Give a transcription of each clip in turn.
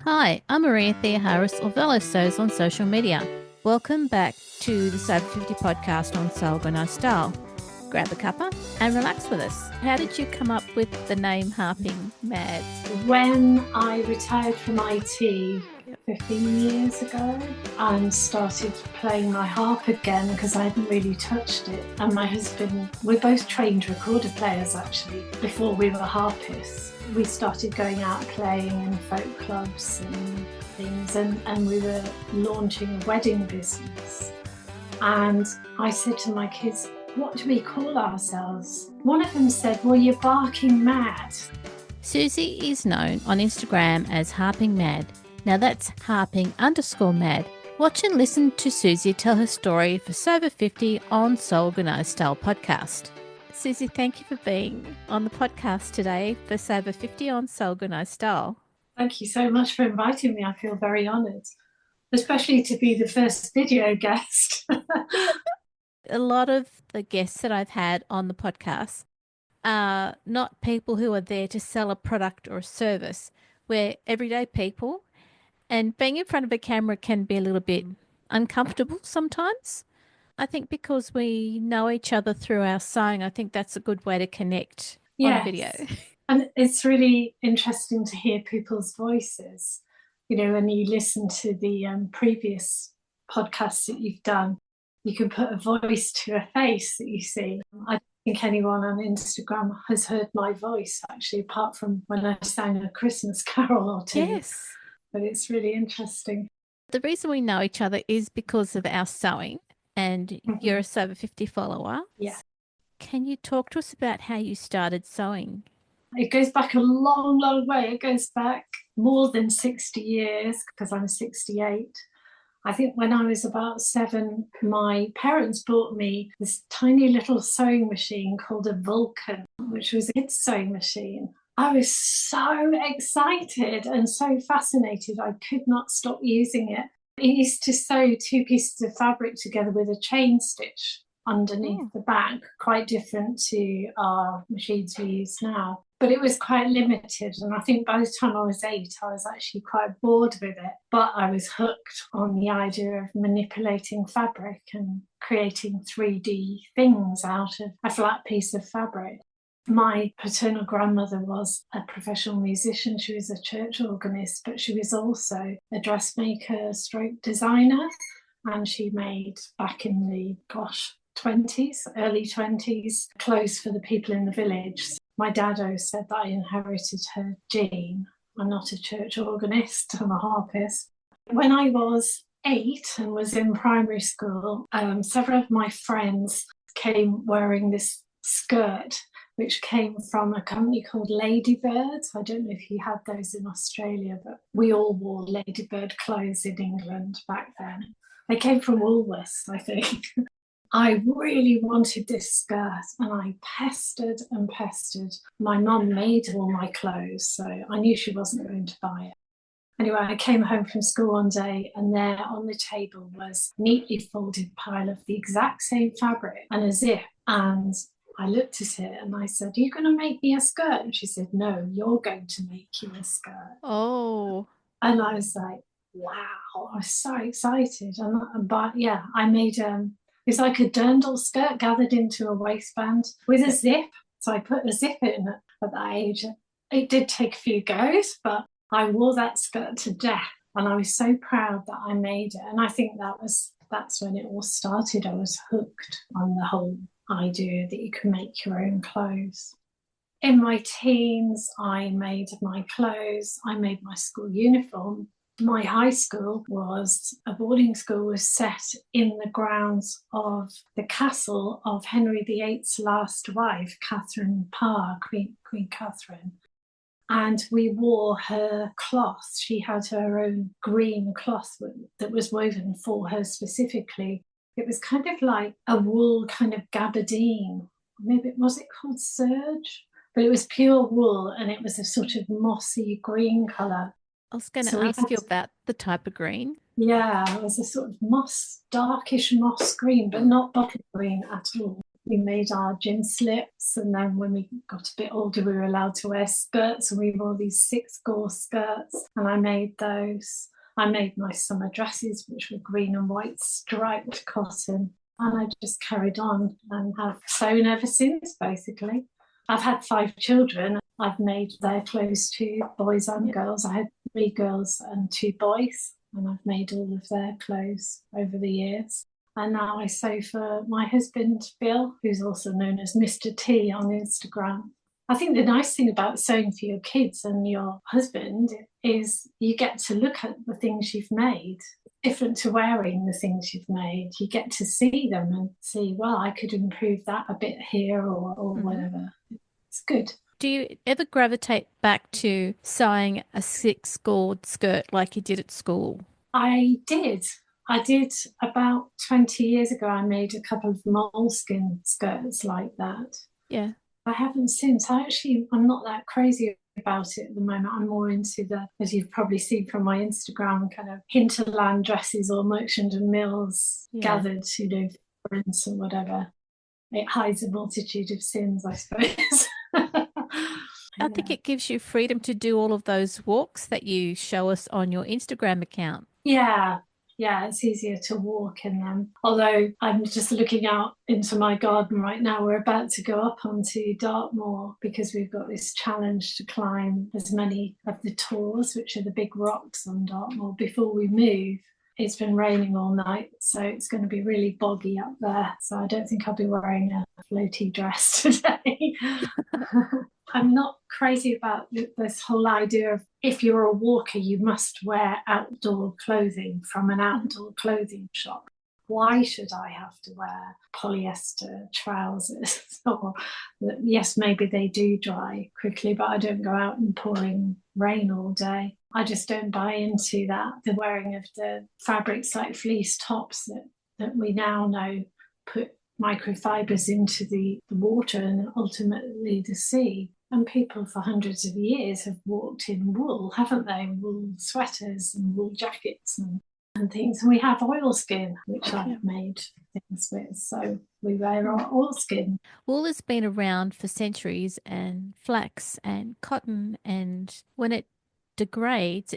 Hi, I'm Maria Thea Harris or Velo Sews on social media. Welcome back to the Sober 50 podcast on Sew Organised Style. Grab a cuppa and relax with us. How did you come up with the name Harping Mad? When I retired from IT 15 years ago and started playing my harp again because I hadn't really touched it, and my husband, we're both trained recorder players actually, before we were harpists. We started going out playing in folk clubs and things, and we were launching a wedding business. And I said to my kids, what do we call ourselves? One of them said, well, you're barking mad. Susie is known on Instagram as Harping Mad. Now that's harping_mad. Watch and listen to Susie tell her story for Sober 50 on Sew Organised Style podcast. Susie, thank you for being on the podcast today for Sober 50 on Sew Organised Style. Thank you so much for inviting me. I feel very honoured, especially to be the first video guest. A lot of the guests that I've had on the podcast are not people who are there to sell a product or a service. We're everyday people, and being in front of a camera can be a little bit uncomfortable sometimes. I think because we know each other through our sewing, I think that's a good way to connect on video. And it's really interesting to hear people's voices. You know, when you listen to the previous podcasts that you've done, you can put a voice to a face that you see. I don't think anyone on Instagram has heard my voice, actually, apart from when I sang a Christmas carol or two. Yes. But it's really interesting. The reason we know each other is because of our sewing, and you're a Sober 50 follower. Yeah. Can you talk to us about how you started sewing? It goes back a long, long way. It goes back more than 60 years because I'm 68. I think when I was about 7, my parents bought me this tiny little sewing machine called a Vulcan, which was a kid's sewing machine. I was so excited and so fascinated. I could not stop using it. It used to sew 2 pieces of fabric together with a chain stitch underneath the back, quite different to our machines we use now. But it was quite limited, and I think by the time I was 8, I was actually quite bored with it. But I was hooked on the idea of manipulating fabric and creating 3D things out of a flat piece of fabric. My paternal grandmother was a professional musician. She was a church organist, but she was also a dressmaker stroke designer. And she made, back in the, early 20s, clothes for the people in the village. My dad always said that I inherited her gene. I'm not a church organist, I'm a harpist. When I was 8 and was in primary school, several of my friends came wearing this skirt, which came from a company called Ladybirds. I don't know if you had those in Australia, but we all wore Ladybird clothes in England back then. They came from Woolworths, I think. I really wanted this skirt, and I pestered and pestered. My mum made all my clothes, so I knew she wasn't going to buy it. Anyway, I came home from school one day, and there on the table was a neatly folded pile of the exact same fabric and a zip. And I looked at it and I said, are you going to make me a skirt? And she said, no, you're going to make you a skirt. Oh. And I was like, wow, I was so excited. But yeah, I made it's like a dirndl skirt gathered into a waistband with a zip. So I put a zip in at that age. It did take a few goes, but I wore that skirt to death. And I was so proud that I made it. And I think that's when it all started. I was hooked on the whole idea that you can make your own clothes. In my teens, I made my clothes. I made my school uniform. My high school was a boarding school, was set in the grounds of the castle of Henry VIII's last wife, Catherine Parr, Queen Catherine. And we wore her cloth. She had her own green cloth that was woven for her specifically. It was kind of like a wool kind of gabardine. Maybe was it called serge? But it was pure wool, and it was a sort of mossy green colour. I was going to ask you about the type of green. Yeah, it was a sort of darkish moss green, but not bottle green at all. We made our gym slips, and then when we got a bit older, we were allowed to wear skirts, and we wore these 6-gore skirts, and I made those. I made my summer dresses, which were green and white striped cotton, and I just carried on and have sewn ever since, basically. I've had 5 children. I've made their clothes too, boys and girls. I had 3 girls and 2 boys, and I've made all of their clothes over the years. And now I sew for my husband, Bill, who's also known as Mr. T on Instagram. I think the nice thing about sewing for your kids and your husband is you get to look at the things you've made. Different to wearing the things you've made. You get to see them and see, well, I could improve that a bit here or whatever. It's good. Do you ever gravitate back to sewing a 6-gored skirt like you did at school? I did. I did about 20 years ago. I made a couple of moleskin skirts like that. Yeah. I haven't since. I'm not that crazy about it at the moment. I'm more into the, as you've probably seen from my Instagram, kind of hinterland dresses or Merchant and Mills gathered, prints or whatever. It hides a multitude of sins, I suppose. I think it gives you freedom to do all of those walks that you show us on your Instagram account. Yeah, yeah, it's easier to walk in them. Although I'm just looking out into my garden right now. We're about to go up onto Dartmoor because we've got this challenge to climb as many of the tors, which are the big rocks on Dartmoor, before we move. It's been raining all night, so it's going to be really boggy up there. So I don't think I'll be wearing a floaty dress today. I'm not crazy about this whole idea of if you're a walker, you must wear outdoor clothing from an outdoor clothing shop. Why should I have to wear polyester trousers? Or, yes, maybe they do dry quickly, but I don't go out in pouring rain all day. I just don't buy into that. The wearing of the fabrics like fleece tops that we now know put microfibers into the water and ultimately the sea. And people for hundreds of years have walked in wool, haven't they? Wool sweaters and wool jackets and things. And we have oilskin, which I've made things with. So we wear our oilskin. Wool has been around for centuries, and flax and cotton, and when it degrades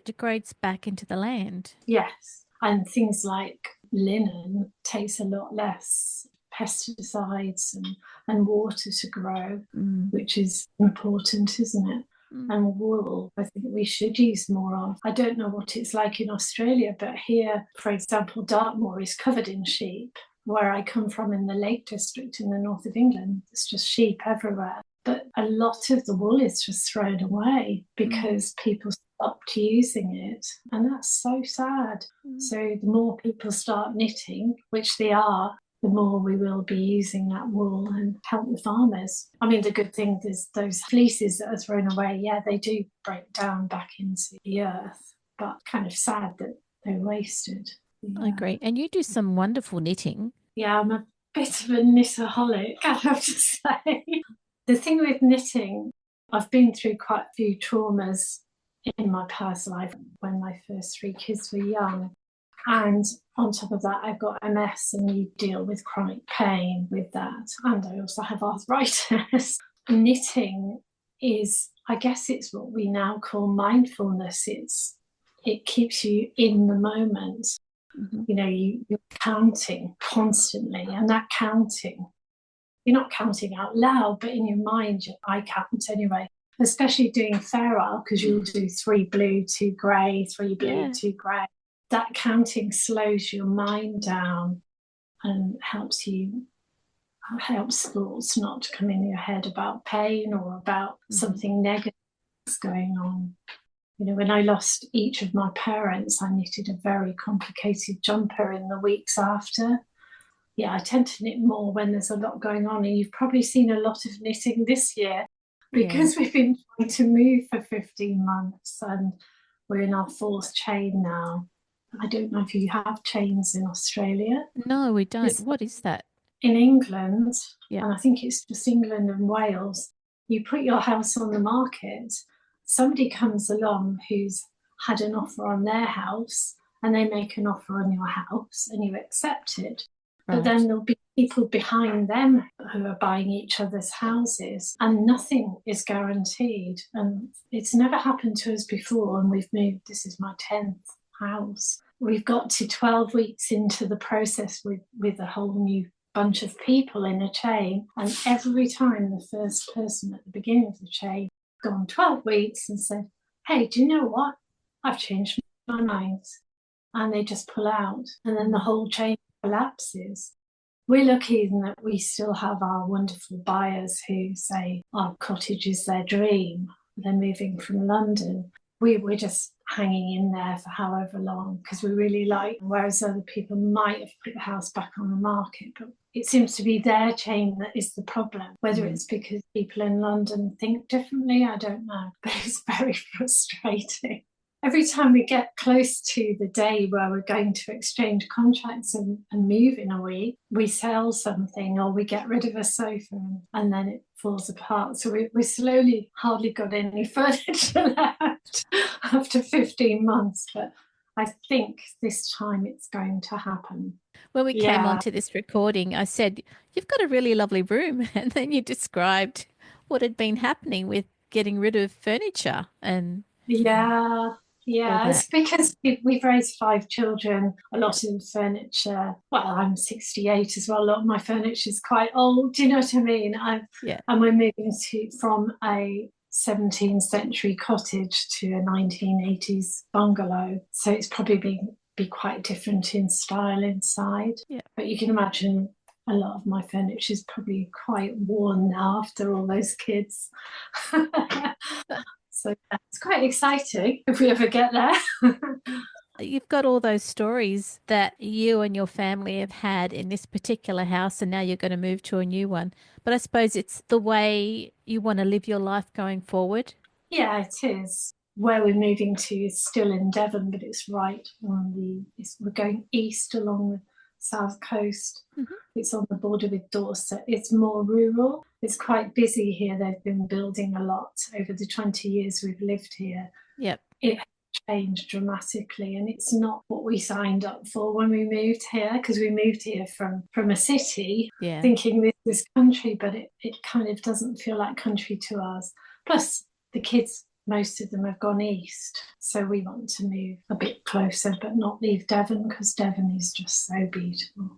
back into the land. Yes. And things like linen takes a lot less pesticides and water to grow, which is important, isn't it? And wool, I think we should use more of. I don't know what it's like in Australia, but here, for example, Dartmoor is covered in sheep. Where I come from in the Lake District in the north of England, it's just sheep everywhere. But a lot of the wool is just thrown away because people stopped using it. And that's so sad. So the more people start knitting, which they are, the more we will be using that wool and help the farmers. I mean, the good thing is those fleeces that are thrown away, yeah, they do break down back into the earth, but kind of sad that they're wasted. Yeah. I agree. And you do some wonderful knitting. Yeah, I'm a bit of a knitaholic, I have to say. The thing with knitting, I've been through quite a few traumas in my past life when my first 3 kids were young. And on top of that, I've got MS and you deal with chronic pain with that. And I also have arthritis. Knitting is, I guess it's what we now call mindfulness. It keeps you in the moment. You know, you're counting constantly, and that counting, you're not counting out loud, but in your mind, I count anyway. Especially doing feral, because you'll do 3 blue, 2 grey, 3 blue, 2 grey. That counting slows your mind down and helps thoughts not to come in your head about pain or about something negative that's going on. You know, when I lost each of my parents, I knitted a very complicated jumper in the weeks after. Yeah, I tend to knit more when there's a lot going on. And you've probably seen a lot of knitting this year because we've been trying to move for 15 months and we're in our 4th chain now. I don't know if you have chains in Australia. No, we don't. What is that? In England, and I think it's just England and Wales, you put your house on the market, somebody comes along who's had an offer on their house and they make an offer on your house and you accept it. But then there'll be people behind them who are buying each other's houses, and nothing is guaranteed. And it's never happened to us before. And we've moved, this is my 10th house. We've got to 12 weeks into the process with a whole new bunch of people in a chain. And every time the first person at the beginning of the chain gone 12 weeks and said, hey, do you know what? I've changed my mind. And they just pull out. And then the whole chain collapses. We're lucky in that we still have our wonderful buyers who say our cottage is their dream. They're moving from London. We're just hanging in there for however long because we really like, whereas other people might have put the house back on the market, but it seems to be their chain that is the problem. Whether it's because people in London think differently, I don't know, but it's very frustrating. Every time we get close to the day where we're going to exchange contracts and move in a week, we sell something or we get rid of a sofa and then it falls apart. So we slowly hardly got any furniture left after 15 months. But I think this time it's going to happen. When we came Yeah, onto this recording, I said, "You've got a really lovely room." And then you described what had been happening with getting rid of furniture and yeah. all Yeah, that. it's because we've raised 5 children, a lot of furniture. Well, I'm 68 as well. A lot of my furniture is quite old. Do you know what I mean? Yeah. And we're moving from a 17th century cottage to a 1980s bungalow. So it's probably be quite different in style inside. Yeah. But you can imagine a lot of my furniture is probably quite worn now after all those kids. So yeah, it's quite exciting if we ever get there. You've got all those stories that you and your family have had in this particular house, and now you're going to move to a new one. But I suppose it's the way you want to live your life going forward. Yeah, it is. Where we're moving to is still in Devon, but it's right on we're going east along the south coast. Hmm. It's on the border with Dorset. It's more rural. It's quite busy here. They've been building a lot over the 20 years we've lived here. Yep. It changed dramatically, and it's not what we signed up for when we moved here, because we moved here from a city Yeah. thinking this is country, but it kind of doesn't feel like country to us. Plus the kids, most of them have gone east, so we want to move a bit closer but not leave Devon, because Devon is just so beautiful.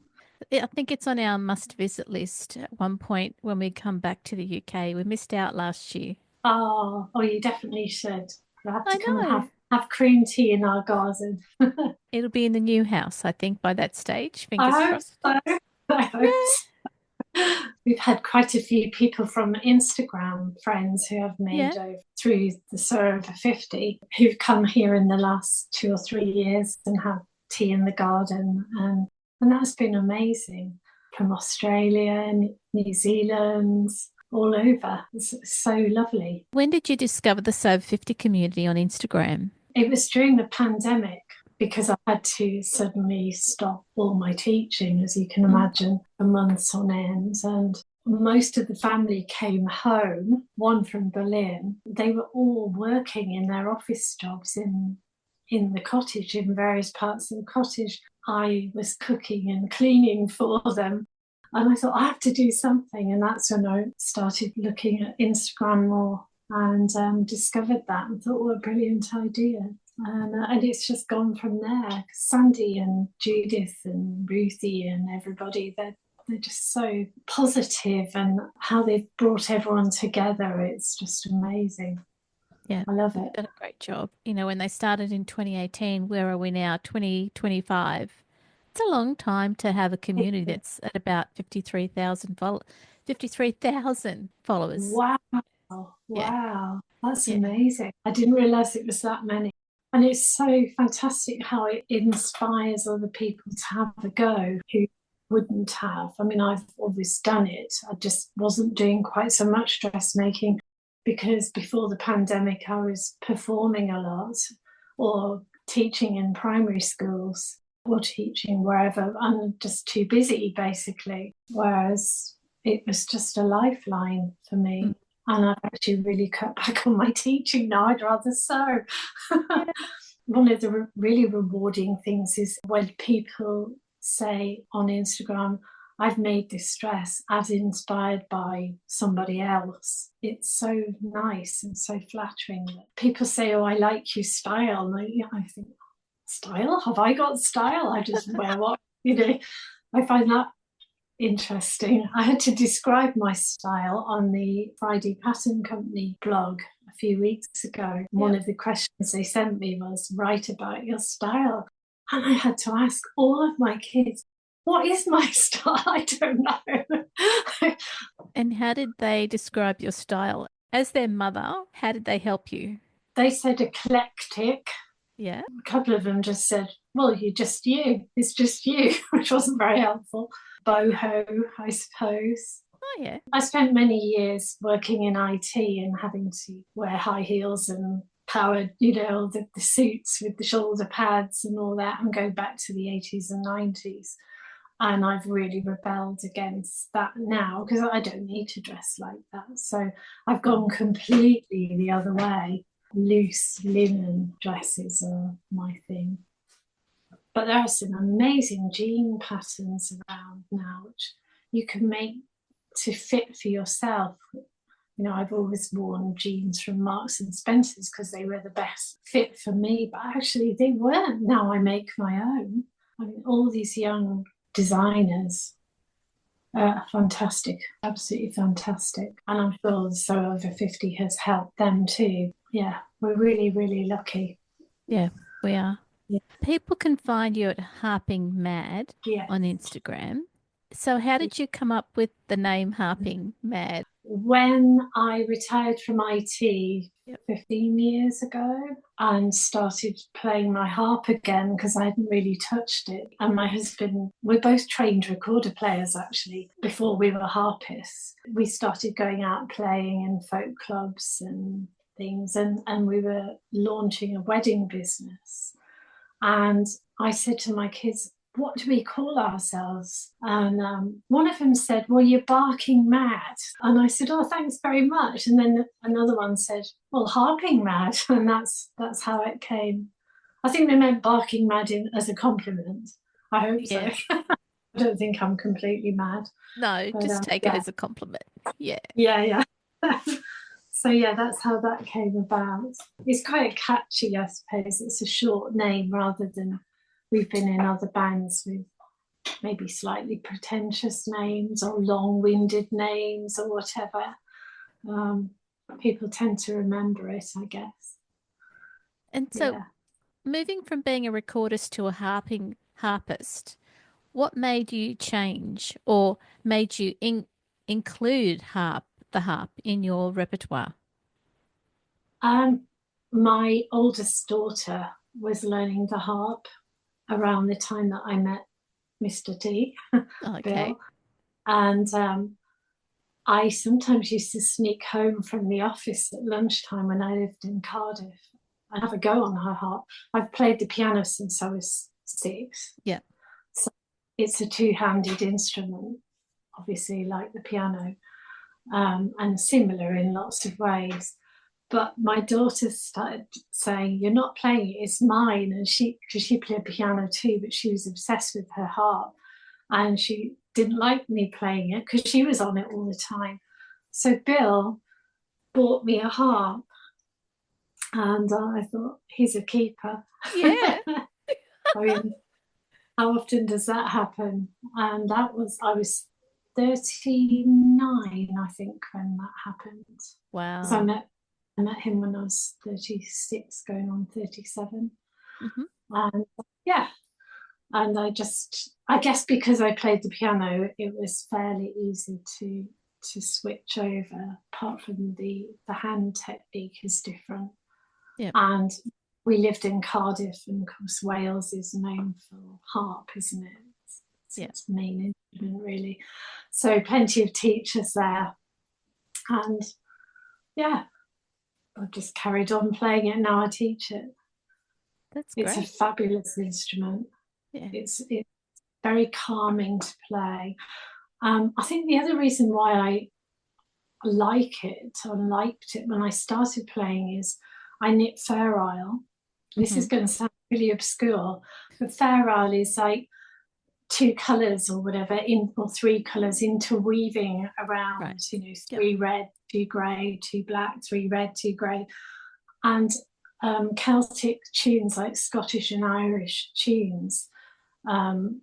I think it's on our must visit list at one point when we come back to the UK. We missed out last year. Oh, you definitely should. You'll have I to come and know. have cream tea in our garden. It'll be in the new house, I think, by that stage. Fingers I hope crossed. so. I hope Yeah. so. We've had quite a few people from Instagram, friends who have Yeah. made over through the Sew Over 50, who've come here in the last 2 or 3 years and have tea in the garden. And that's been amazing, from Australia and New Zealand, all over. It's so lovely. When did you discover the Sub 50 community on Instagram? It was during the pandemic, because I had to suddenly stop all my teaching, as you can Mm. imagine, for months on end. And most of the family came home, one from Berlin. They were all working in their office jobs in the cottage, in various parts of the cottage. I was cooking and cleaning for them. And I thought, I have to do something. And that's when I started looking at Instagram more, and discovered that and thought, what a brilliant idea. And it's just gone from there. Sandy and Judith and Ruthie and everybody, they're just so positive, and how they've brought everyone together. It's just amazing. Yeah, I love they've it. done a great job. You know, when they started in 2018, where are we now? 2025. It's a long time to have a community that's at about 53,000 followers. Wow. Yeah, Wow. That's yeah, amazing. I didn't realize it was that many. And it's so fantastic how it inspires other people to have a go who wouldn't have. I mean, I've always done it. I just wasn't doing quite so much dressmaking, because before the pandemic, I was performing a lot, or teaching in primary schools, or teaching wherever. I'm just too busy, basically. Whereas it was just a lifeline for mm, me. And I've actually really cut back on my teaching now. I'd rather sew. yeah, One of the really rewarding things is when people say on Instagram, I've made this dress as inspired by somebody else. It's so nice and so flattering. People say, oh, I like your style. And I think, style? Have I got style? I just wear what, I find that interesting. I had to describe my style on the Friday Pattern Company blog a few weeks ago. One Yep. of the questions they sent me was, write about your style. And I had to ask all of my kids, what is my style? I don't know. And how did they describe your style? As their mother, how did they help you? They said eclectic. Yeah. A couple of them just said, well, you're just you. It's just you, which wasn't very helpful. Boho, I suppose. Oh, yeah. I spent many years working in IT and having to wear high heels and powered, the suits with the shoulder pads and all that, and go back to the 80s and 90s. And I've really rebelled against that now because I don't need to dress like that. So I've gone completely the other way. Loose linen dresses are my thing. But there are some amazing jean patterns around now, which you can make to fit for yourself. I've always worn jeans from Marks and Spencer's because they were the best fit for me, but actually they weren't. Now I make my own. I mean, all these young designers are fantastic, absolutely fantastic. And I'm sure So Over 50 has helped them too. Yeah, we're really, really lucky. Yeah, we are. Yeah. People can find you at Harping Mad Yeah. on Instagram. So, how did you come up with the name Harping Mad? When I retired from IT Yep. 15 years ago and started playing my harp again because I hadn't really touched it. And my husband, we're both trained recorder players actually, before we were harpists. We started going out playing in folk clubs and things, and we were launching a wedding business. And I said to my kids, what do we call ourselves? And one of them said, well, you're barking mad. And I said, oh, thanks very much. And then another one said, well, harping mad. And that's how it came. I think they meant barking mad as a compliment. I hope so. Yeah. I don't think I'm completely mad. No, But just take it yeah, as a compliment. Yeah. yeah. So yeah, that's how that came about. It's quite catchy, I suppose. It's a short name rather than we've been in other bands with maybe slightly pretentious names or long-winded names or whatever. Um, People tend to remember it, I guess. And so, Yeah. moving from being a recordist to a harpist, what made you change or made you include the harp in your repertoire? Um, my oldest daughter was learning the harp around the time that I met Mr. D, Okay. Bill, and I sometimes used to sneak home from the office at lunchtime when I lived in Cardiff and have a go on her harp. I've played the piano since I was 6. Yeah. So it's a two-handed instrument, obviously, like the piano, and similar in lots of ways. But my daughter started saying, you're not playing it, it's mine. And because she played piano too, but she was obsessed with her harp. And she didn't like me playing it because she was on it all the time. So Bill bought me a harp, and I thought, he's a keeper. Yeah. I mean, how often does that happen? And I was 39, I think, when that happened. Because Wow. I met him when I was 36, going on 37. Hmm. And yeah, and I guess because I played the piano, it was fairly easy to switch over. Apart from the hand technique is different, Yeah. and we lived in Cardiff, and of course Wales is known for harp, isn't it? It's Yeah. its main instrument, really. So plenty of teachers there, and yeah, I've just carried on playing it. Now I teach it. That's It's a great. fabulous instrument. Yeah. It's very calming to play. I think the other reason why I like it or liked it when I started playing is I knit Fair Isle. This Hmm. is going to sound really obscure, but Fair Isle is like two colours or whatever, in or three colours, interweaving Right. around, Yep. three red, two grey, two black, three red, two grey. And Celtic tunes like Scottish and Irish tunes um,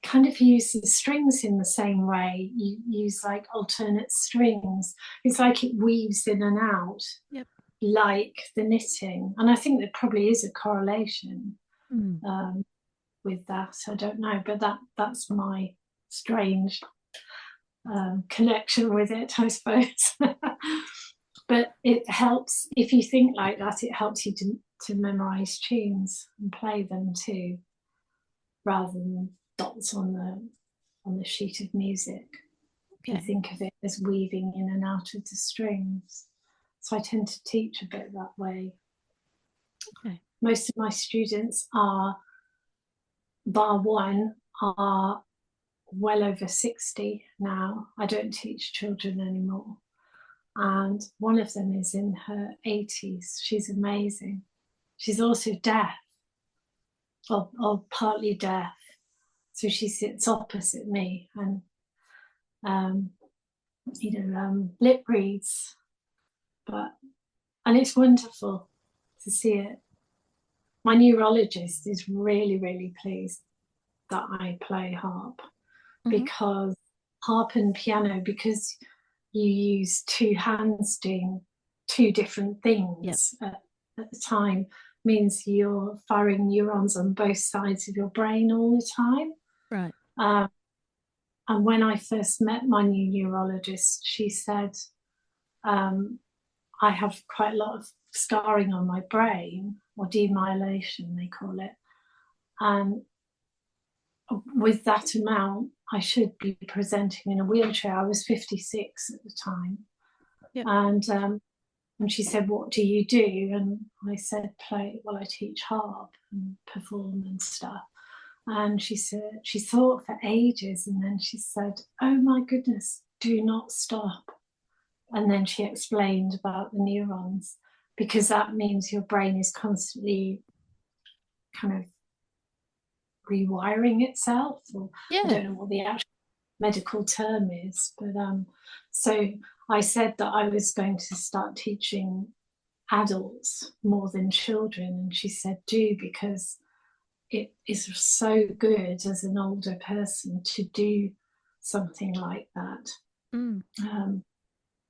kind of use the strings in the same way. You use like alternate strings. It's like it weaves in and out Yep. like the knitting. And I think there probably is a correlation Mm. with that. I don't know, but that's my strange connection with it, I suppose. But it helps if you think like that. It helps you to memorize tunes and play them too, rather than dots on the sheet of music. If you Okay. think of it as weaving in and out of the strings. So I tend to teach a bit that way. Okay. Most of my students are, bar one, are well over 60 now. I don't teach children anymore. And one of them is in her 80s. She's amazing. She's also deaf, or partly deaf. So she sits opposite me and, lip reads. And it's wonderful to see it. My neurologist is really, really pleased that I play harp, Mm-hmm. because harp and piano, because you use two hands doing two different Yep. things at the time, means you're firing neurons on both sides of your brain all the time. Right. And when I first met my new neurologist, she said, I have quite a lot of scarring on my brain, or demyelination, they call it. And with that amount, I should be presenting in a wheelchair. I was 56 at the time. Yep. And she said, "What do you do?" And I said, "Play." Well, I teach harp and perform and stuff. And she said, she thought for ages, and then she said, "Oh my goodness, do not stop." And then she explained about the neurons, because that means your brain is constantly kind of rewiring itself, or I Yeah. don't know what the actual medical term is, but so I said that I was going to start teaching adults more than children, and she said, "Do, because it is so good as an older person to do something like that, Mm.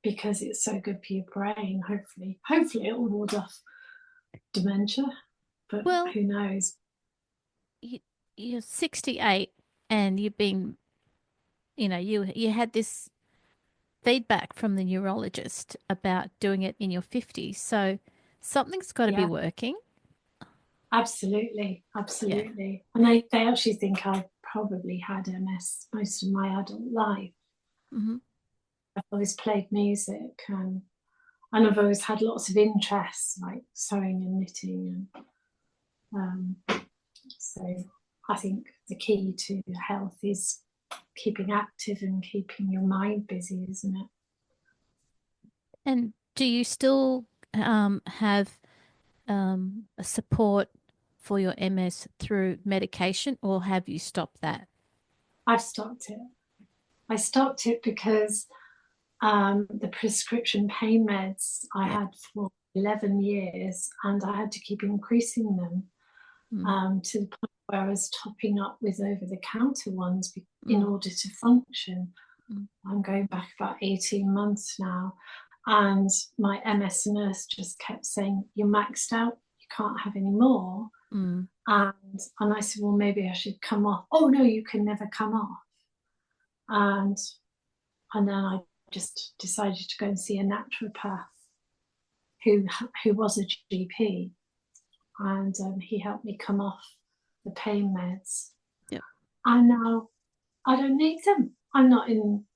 because it's so good for your brain. Hopefully it will ward off dementia, but Well, who knows." you, you're 68 and you've been, you had this feedback from the neurologist about doing it in your 50s. So something's got to be Yeah, working. absolutely, Yeah. absolutely. And they actually think I've probably had MS most of my adult life. Mm-hmm. I've always played music, and I've always had lots of interests like sewing and knitting, and so I think the key to health is keeping active and keeping your mind busy, isn't it? And do you still have a support for your MS through medication, or have you stopped that? I've stopped it. I stopped it because the prescription pain meds I Yeah. had for 11 years, and I had to keep increasing them Mm. to the point where I was topping up with over the counter ones in Mm. order to function. Mm. I'm going back about 18 months now. And my MS nurse just kept saying, "You're maxed out, you can't have any more." Mm. And I said, "Well, maybe I should come off." "Oh, no, you can never come off." And, and then I just decided to go and see a naturopath who, who was a GP. And he helped me come off the pain meds. Yep. And now I don't need them. I'm not in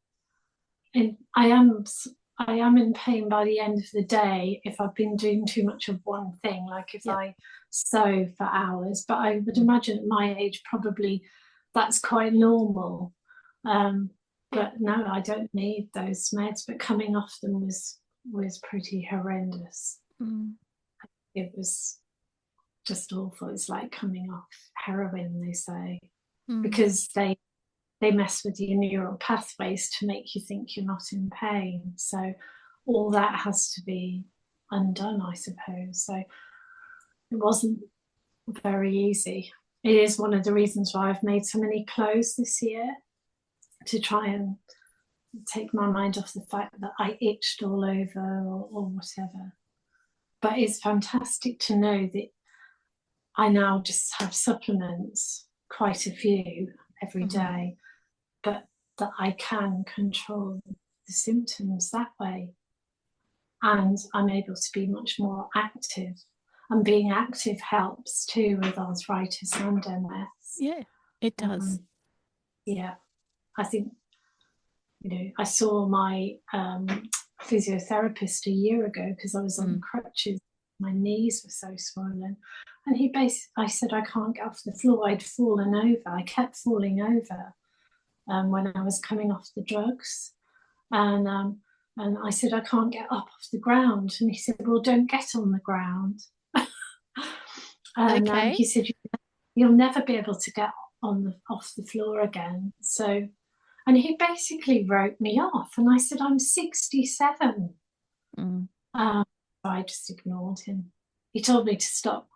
I am in pain by the end of the day if I've been doing too much of one thing, like if Yep. I sew for hours. But I would Mm. imagine at my age, probably that's quite normal. Um, Yep. but no, I don't need those meds. But coming off them was pretty horrendous. Mm. It was just awful. It's like coming off heroin, they say. Mm. because they mess with your neural pathways to make you think you're not in pain. So all that has to be undone, I suppose. So it wasn't very easy. It is one of the reasons why I've made so many clothes this year, to try and take my mind off the fact that I itched all over, or whatever. But it's fantastic to know that I now just have supplements, quite a few every Mm-hmm. day, but that I can control the symptoms that way. And I'm able to be much more active. And being active helps too with arthritis and MS. Yeah, it does. Um, yeah, I think, I saw my physiotherapist a year ago because I was on Mm. crutches. My knees were so swollen. And I said, I can't get off the floor. I'd fallen over. I kept falling over when I was coming off the drugs. And I said, I can't get up off the ground. And he said, well, don't get on the ground. And Okay. he said, you'll never be able to get off the floor again. So, and he basically wrote me off. And I said, I'm 67. Mm. Um, I just ignored him. He told me to stop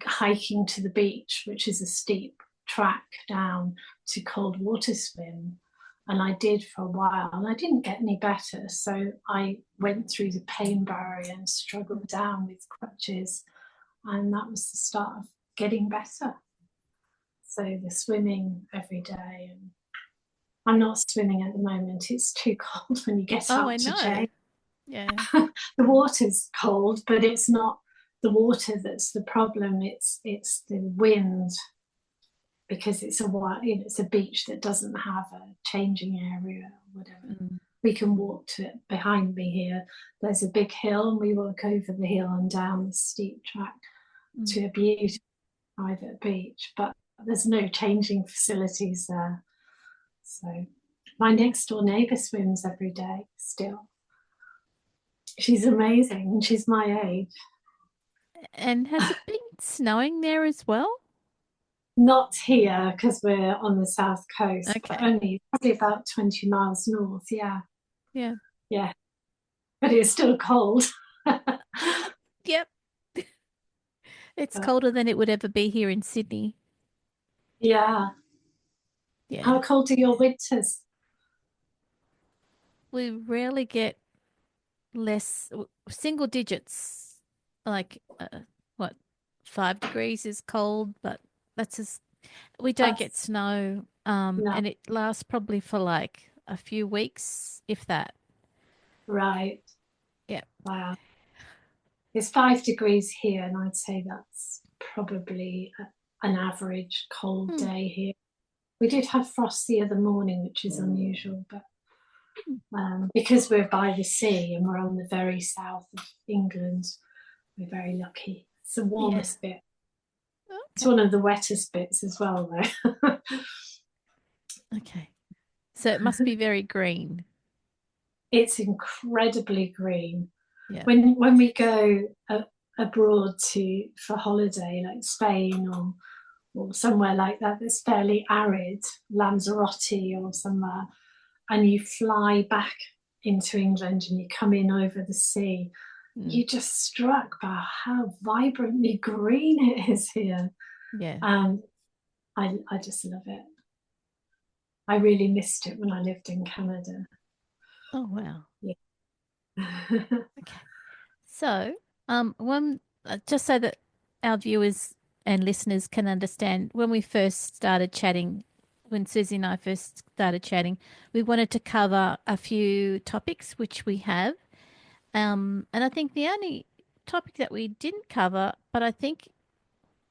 hiking to the beach, which is a steep track down to cold water swim. And I did for a while, and I didn't get any better. So I went through the pain barrier and struggled down with crutches. And that was the start of getting better. So the swimming every day. And I'm not swimming at the moment. It's too cold when you get Oh, I out to know. change. Yeah. The water's cold, but it's not the water that's the problem. It's the wind, because it's a beach that doesn't have a changing area or whatever. Mm. We can walk to it. Behind me here, there's a big hill, and we walk over the hill and down the steep track Mm. to a beautiful private beach, but there's no changing facilities there. So my next door neighbour swims every day still. She's amazing, and she's my age. And has it been snowing there as well? Not here because we're on the south coast, but Okay. only probably about 20 miles north. Yeah, Yeah. yeah, but it's still cold. Yep. It's But colder than it would ever be here in Sydney. yeah, Yeah. how cold are your winters? We rarely get single digits. Like, what, 5 degrees is cold, but that's as we don't get That's snow. no, And it lasts probably for like a few weeks, if that. right. Yeah. Wow, it's 5 degrees here, and I'd say that's probably an average cold Hmm. day here. We did have frost the other morning, which is unusual, but because we're by the sea and we're on the very south of England, we're very lucky. It's the Yeah. warmest bit. It's Okay. one of the wettest bits as well, though. Okay. So it must be very green. It's incredibly green. Yeah. When we go abroad for holiday, like Spain or somewhere like that that's fairly arid, Lanzarote or somewhere, and you fly back into England and you come in over the sea, Mm. you're just struck by how vibrantly green it is here. Yeah. Um, I just love it. I really missed it when I lived in Canada. Oh, wow. Yeah. Okay. So, one just so that our viewers and listeners can understand, when we first started chatting, when Susie and I first started chatting, we wanted to cover a few topics, which we have. And I think the only topic that we didn't cover, but I think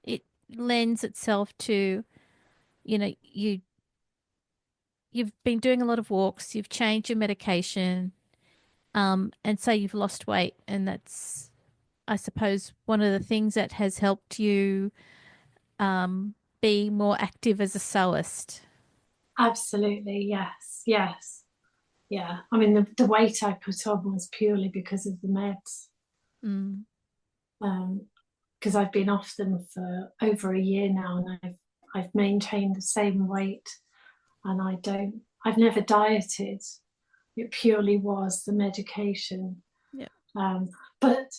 it lends itself to, you know, you've been doing a lot of walks, you've changed your medication, and say you've lost weight, and that's, I suppose, one of the things that has helped you be more active as a sewist. Absolutely, yes, yes, yeah. I mean, the weight I put on was purely because of the meds, Mm. because I've been off them for over a year now, and I've maintained the same weight, and I've never dieted. It purely was the medication. Yeah. But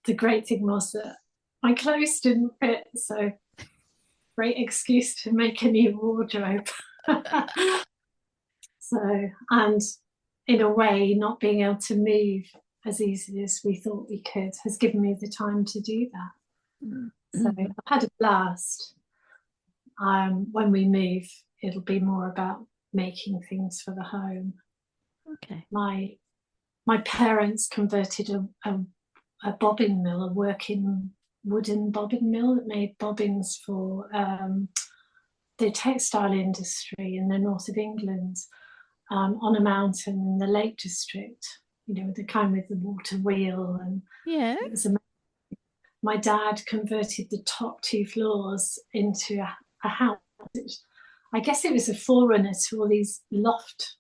the great thing was that my clothes didn't fit, so great excuse to make a new wardrobe. So, and in a way, not being able to move as easily as we thought we could has given me the time to do that. So Mm-hmm. I've had a blast. When we move, it'll be more about making things for the home. Okay. My parents converted a bobbin mill, a working wooden bobbin mill that made bobbins for the textile industry in the north of England, on a mountain in the Lake District, the kind with the water wheel. And Yeah. it was my dad converted the top two floors into a house. I guess it was a forerunner to all these loft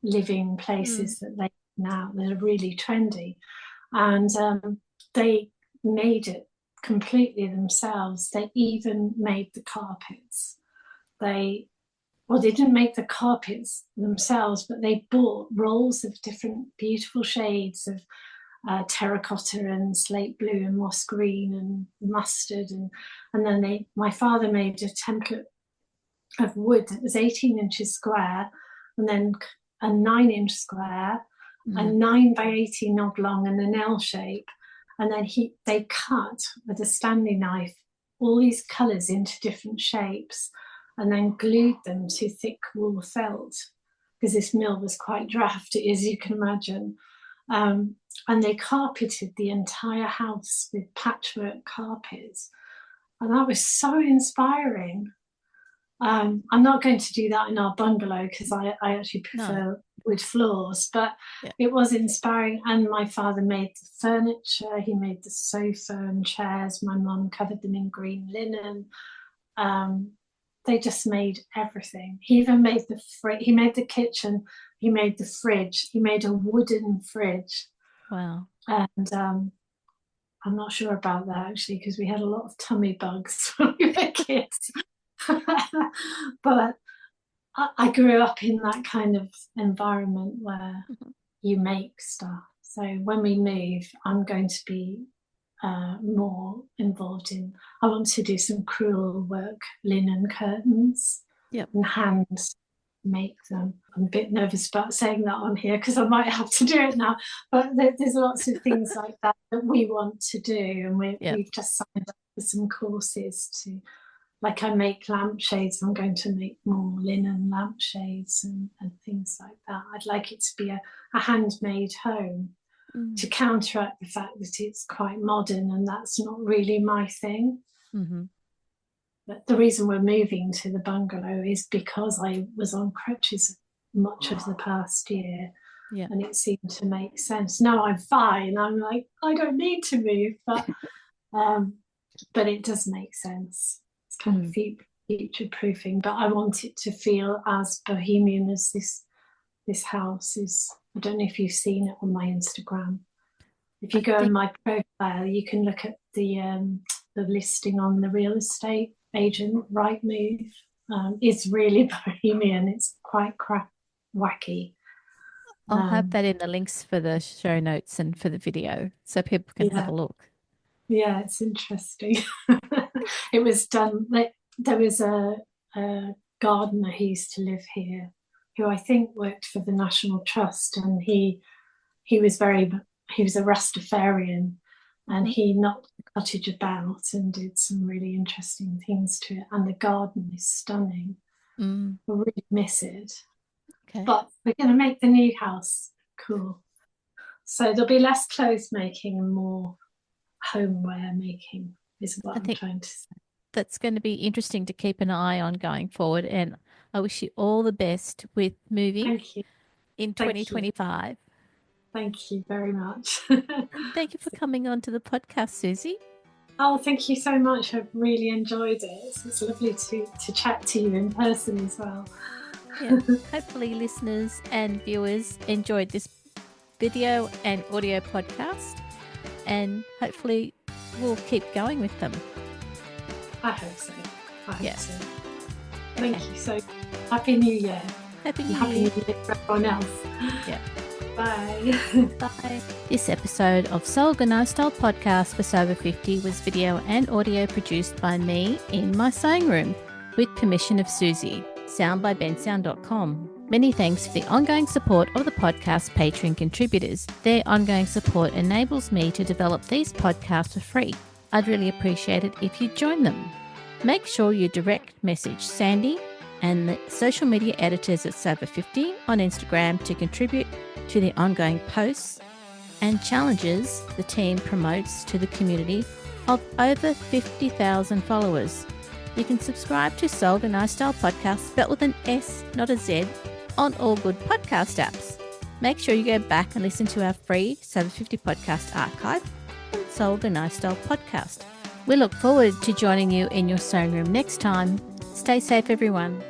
living places that they're really trendy. And they made it completely themselves. They even made the carpets. They didn't make the carpets themselves, but they bought rolls of different beautiful shades of terracotta and slate blue and moss green and mustard, and then my father made a template of wood that was 18 inches square, and then a 9-inch square, a 9 by 18 oblong, and an L shape. And then they cut with a Stanley knife all these colours into different shapes, and then glued them to thick wool felt, because this mill was quite drafty, as you can imagine. And they carpeted the entire house with patchwork carpets. And that was so inspiring. I'm not going to do that in our bungalow because I actually prefer wood floors, but it was inspiring. And my father made the furniture, he made the sofa and chairs. My mum covered them in green linen. They just made everything. He even made he made the kitchen, he made the fridge, he made a wooden fridge. Wow. And I'm not sure about that actually, because we had a lot of tummy bugs when we were kids. But I grew up in that kind of environment where you make stuff. So when we move, I'm going to be more involved I want to do some crewel work, linen curtains, and hand make them. I'm a bit nervous about saying that on here because I might have to do it now, but there's lots of things like that we want to do, and we've just signed up for some courses to, like, I make lampshades. I'm going to make more linen lampshades and things like that. I'd like it to be a handmade home, to counteract the fact that it's quite modern, and that's not really my thing. But the reason we're moving to the bungalow is because I was on crutches much of the past year, and it seemed to make sense. Now I'm fine. I'm like, I don't need to move, but it does make sense. It's kind of future proofing. But I want it to feel as bohemian as this house is. I don't know if you've seen it on my Instagram. If you go on my profile, you can look at the listing on the real estate agent, Rightmove. It's really bohemian. It's quite wacky. I'll have that in the links for the show notes and for the video so people can have a look. Yeah, it's interesting. It was done. There was a gardener who used to live here, who I think worked for the National Trust, and he was a Rastafarian, and he knocked the cottage about and did some really interesting things to it. And the garden is stunning. I really miss it. Okay. But we're going to make the new house cool. So there'll be less clothes making and more homeware making, is what I'm trying to say. That's going to be interesting to keep an eye on going forward. And I wish you all the best with moving in 2025. Thank you very much. And thank you for coming on to the podcast, Susie. Oh, thank you so much. I've really enjoyed it. It's lovely to chat to you in person as well. Yeah. Hopefully listeners and viewers enjoyed this video and audio podcast, and hopefully we'll keep going with them. I hope so. I hope so. Thank you so much. Happy New Year. Happy And New Happy Year. New Year for everyone else. Yeah. Bye. Bye. This episode of Sew Organised Style podcast for Sober 50 was video and audio produced by me in my sewing room with permission of Susie. Sound by bensound.com. Many thanks for the ongoing support of the podcast Patreon contributors. Their ongoing support enables me to develop these podcasts for free. I'd really appreciate it if you join them. Make sure you direct message Sandy and the social media editors at Sober50 on Instagram to contribute to the ongoing posts and challenges the team promotes to the community of over 50,000 followers. You can subscribe to Sew Organised Style podcast spelt with an S, not a Z, on all good podcast apps. Make sure you go back and listen to our free Sober 50 podcast archive on Sew Organised Style podcast. We look forward to joining you in your sewing room next time. Stay safe, everyone.